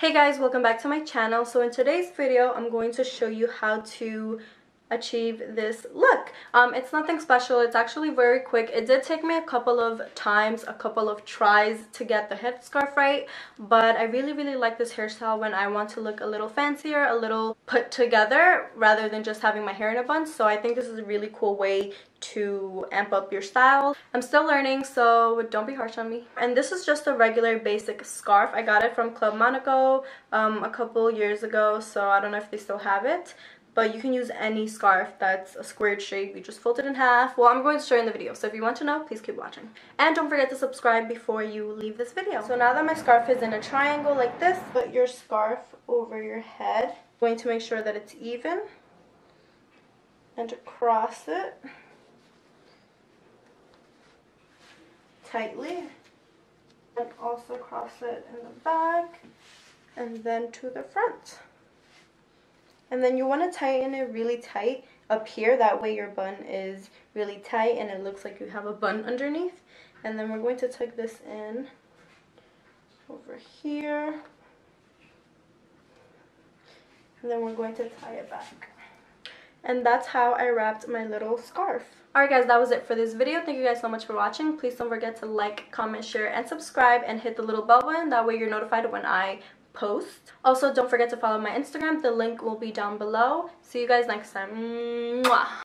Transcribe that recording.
Hey guys, welcome back to my channel. So in today's video, I'm going to show you how to achieve this look. It's nothing special. It's actually very quick. It did take me a couple of times, a couple of tries to get the headscarf right, but I really like this hairstyle when I want to look a little fancier, a little put together rather than just having my hair in a bun. So I think this is a really cool way to amp up your style. I'm still learning, so don't be harsh on me. And this is just a regular basic scarf. I got it from Club Monaco a couple years ago, so I don't know if they still have it. But you can use any scarf that's a squared shape. You just fold it in half. Well, I'm going to show you in the video, so if you want to know, please keep watching. And don't forget to subscribe before you leave this video. So now that my scarf is in a triangle like this, put your scarf over your head. I'm going to make sure that it's even. And to cross it tightly. And also cross it in the back. And then to the front. And then you want to tighten it really tight up here. That way your bun is really tight and it looks like you have a bun underneath. And then we're going to tuck this in over here. And then we're going to tie it back. And that's how I wrapped my little scarf. Alright guys, that was it for this video. Thank you guys so much for watching. Please don't forget to like, comment, share, and subscribe, and hit the little bell button. That way you're notified when I post. Also, don't forget to follow my Instagram. The link will be down below. See you guys next time. Mwah.